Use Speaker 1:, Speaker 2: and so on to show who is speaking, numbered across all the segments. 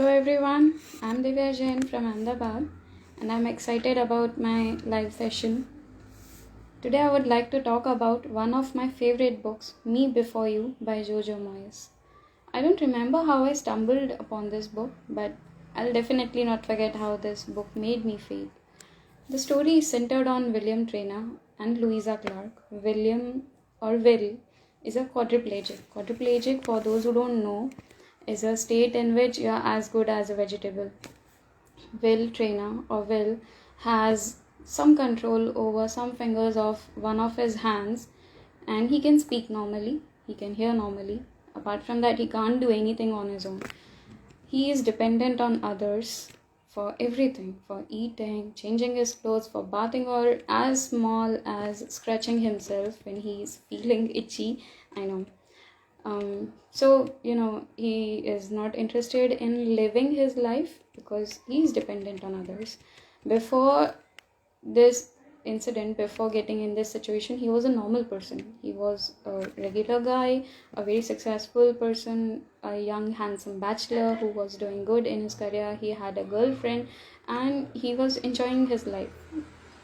Speaker 1: Hello everyone, I'm Divya Jain from Ahmedabad and I'm excited about my live session. Today I would like to talk about one of my favorite books, Me Before You by Jojo Moyes. I don't remember how I stumbled upon this book, but I'll definitely not forget how this book made me feel. The story is centered on William Trainer and Louisa Clark. William or Will is a quadriplegic. Quadriplegic, for those who don't know, is a state in which you are as good as a vegetable. Will Trainer or Will has some control over some fingers of one of his hands and he can speak normally, he can hear normally. Apart from that, he can't do anything on his own. He is dependent on others for everything, for eating, changing his clothes, for bathing, or as small as scratching himself when he is feeling itchy. I know. He is not interested in living his life because he is dependent on others. Before this incident, before getting in this situation, he was a normal person. He was a regular guy, a very successful person, a young handsome bachelor who was doing good in his career. He had a girlfriend and he was enjoying his life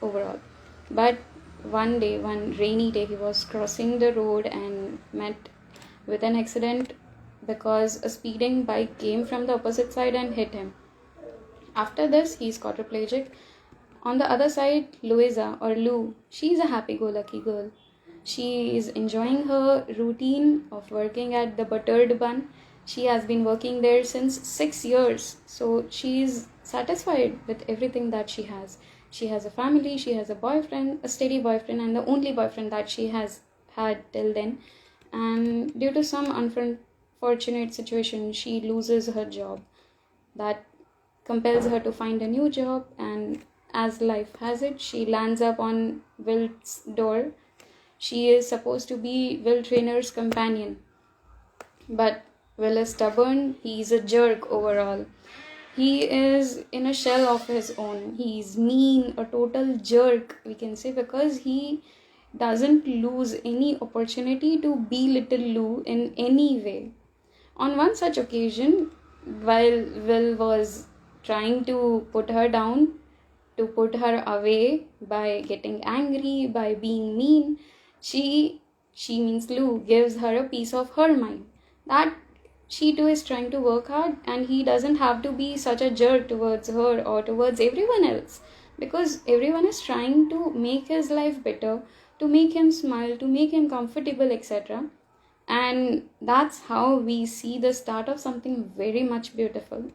Speaker 1: overall. But one day, one rainy day, he was crossing the road and met with an accident because a speeding bike came from the opposite side and hit him. After this, he's quadriplegic. On the other side, Louisa or Lou, she's a happy-go-lucky girl. She is enjoying her routine of working at the buttered bun. She has been working there since 6 years, so she's satisfied with everything that she has. She has a family, she has a boyfriend, a steady boyfriend, and the only boyfriend that she has had till then. And due to some unfortunate situation, she loses her job. That compels her to find a new job, and as life has it, she lands up on Will's door. She is supposed to be Will Trainer's companion, but Will is stubborn. He's a jerk overall. He is in a shell of his own. He's mean, a total jerk, we can say, because he doesn't lose any opportunity to belittle Lou in any way. On one such occasion, while Will was trying to put her down, to put her away by getting angry, by being mean, she means Lou, gives her a piece of her mind. That she too is trying to work hard and he doesn't have to be such a jerk towards her or towards everyone else, because everyone is trying to make his life better, to make him smile, to make him comfortable, etc. And that's how we see the start of something very much beautiful.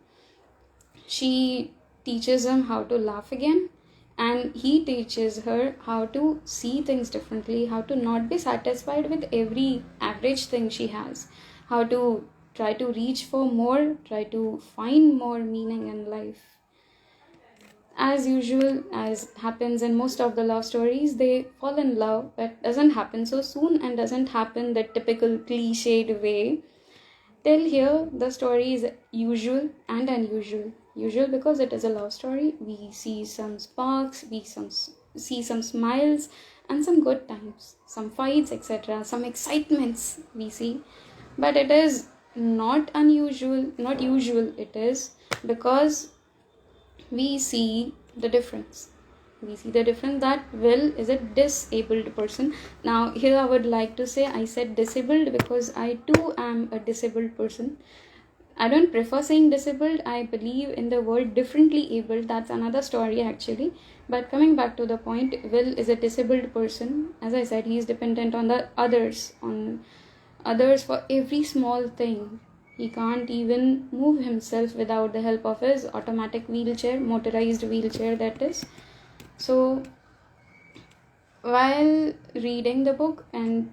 Speaker 1: She teaches him how to laugh again, and he teaches her how to see things differently, how to not be satisfied with every average thing she has, how to try to reach for more, try to find more meaning in life. As usual, as happens in most of the love stories, they fall in love, but doesn't happen so soon and doesn't happen the typical cliched way. Till here, the story is usual and unusual. Usual because it is a love story. We see some sparks, see some smiles and some good times, some fights, etc. Some excitements we see. But it is not unusual, not usual it is, because we see the difference. We see the difference that Will is a disabled person. Now here I would like to say, I said disabled because I too am a disabled person. I don't prefer saying disabled. I believe in the word differently abled. That's another story actually. But coming back to the point, Will is a disabled person. As I said, he is dependent on the others, for every small thing. He can't even move himself without the help of his automatic wheelchair, motorized wheelchair that is. So while reading the book and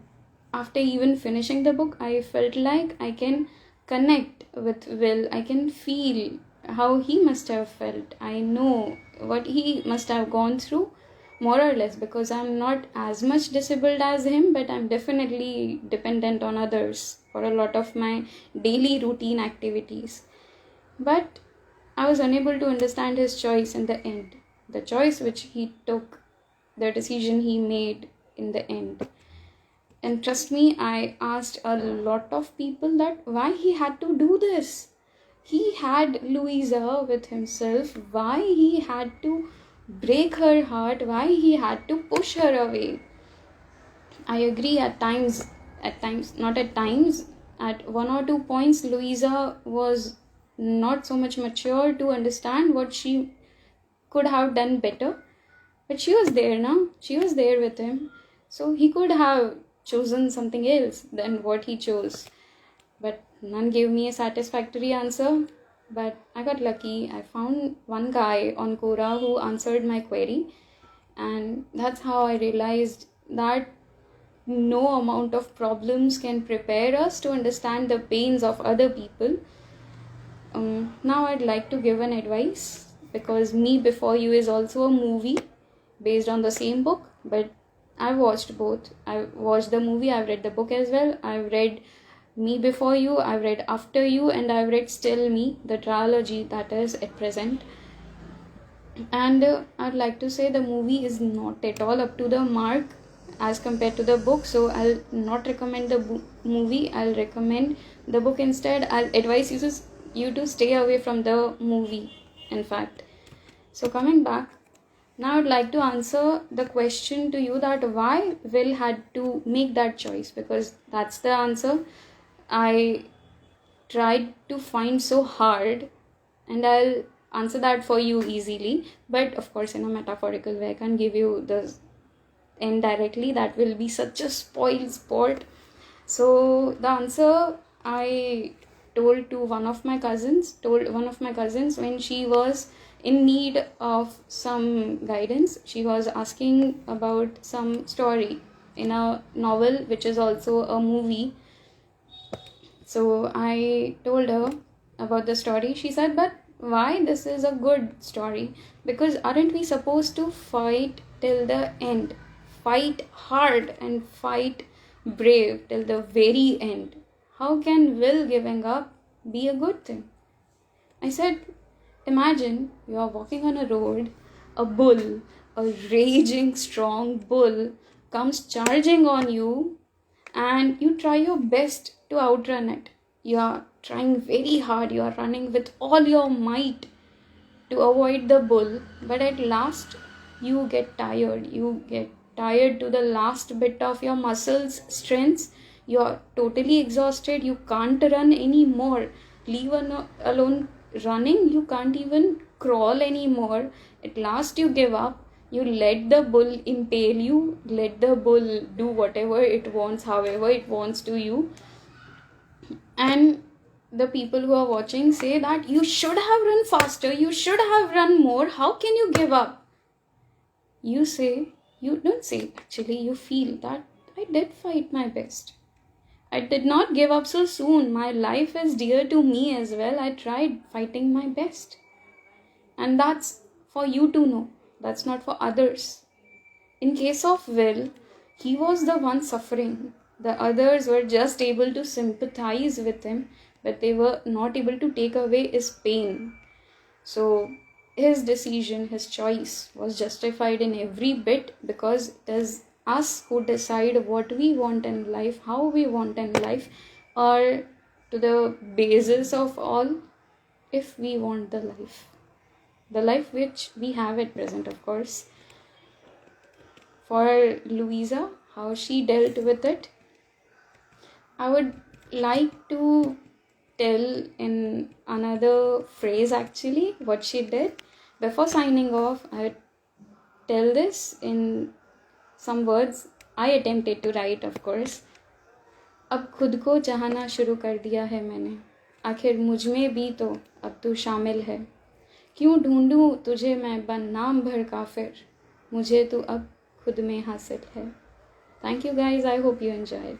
Speaker 1: after even finishing the book, I felt like I can connect with Will. I can feel how he must have felt. I know what he must have gone through, more or less, because I'm not as much disabled as him, but I'm definitely dependent on others for a lot of my daily routine activities. But I was unable to understand his choice in the end, the choice which he took, the decision he made in the end. And trust me, I asked a lot of people that why he had to do this. he had Louisa with himself, why he had to break her heart, why he had to push her away. I agree at times, not at times, at one or two points, Louisa was not so much mature to understand what she could have done better. But she was there now. She was there with him. So he could have chosen something else than what he chose. But none gave me a satisfactory answer. But I got lucky. I found one guy on Quora who answered my query. And that's how I realized that no amount of problems can prepare us to understand the pains of other people. Now I'd like to give an advice, because Me Before You is also a movie based on the same book, but I've watched both. I watched the movie, I've read the book as well. I've read Me Before You, I've read After You, and I've read Still Me, the trilogy that is at present. And I'd like to say the movie is not at all up to the mark as compared to the book, so I'll not recommend the movie. I'll recommend the book instead. I'll advise you to stay away from the movie, in fact. So coming back, now I'd like to answer the question to you that why Will had to make that choice, because that's the answer I tried to find so hard, and I'll answer that for you easily, but of course in a metaphorical way. I can't give you the indirectly, that will be such a spoiled sport. So the answer I told one of my cousins when she was in need of some guidance. She was asking about some story in a novel which is also a movie. So I told her about the story. She said, but why this is a good story? Because aren't we supposed to fight till the end? Fight hard and fight brave till the very end. How can Will giving up be a good thing? I said, imagine you are walking on a road, a bull, a raging strong bull comes charging on you, and you try your best to outrun it. You are trying very hard, you are running with all your might to avoid the bull, but at last you get tired. You get tired to the last bit of your muscles strengths. You are totally exhausted. You can't run anymore. Leave alone running, you can't even crawl anymore. At last you give up. You let the bull impale you, let the bull do whatever it wants, however it wants to you. And the people who are watching say that you should have run faster, you should have run more, how can you give up? You don't say, actually you feel that I did fight my best. I did not give up so soon. My life is dear to me as well. I tried fighting my best. And that's for you to know. That's not for others. In case of Will, he was the one suffering. The others were just able to sympathize with him, but they were not able to take away his pain. So his decision, his choice was justified in every bit, because it is us who decide what we want in life, how we want in life, or to the basis of all, if we want the life which we have at present, of course. For Louisa, how she dealt with it, I would like to tell in another phrase actually what she did. Before signing off, I would tell this in some words I attempted to write, of course. अब खुद को चाहना शुरू कर दिया है मैंने, आखिर मुझ में भी तो अब तू शामिल है। क्यों ढूंढूं तुझे मैं बन नाम भर काफिर, मुझे तू अब खुद में हासिल है। Thank you guys, I hope you enjoyed.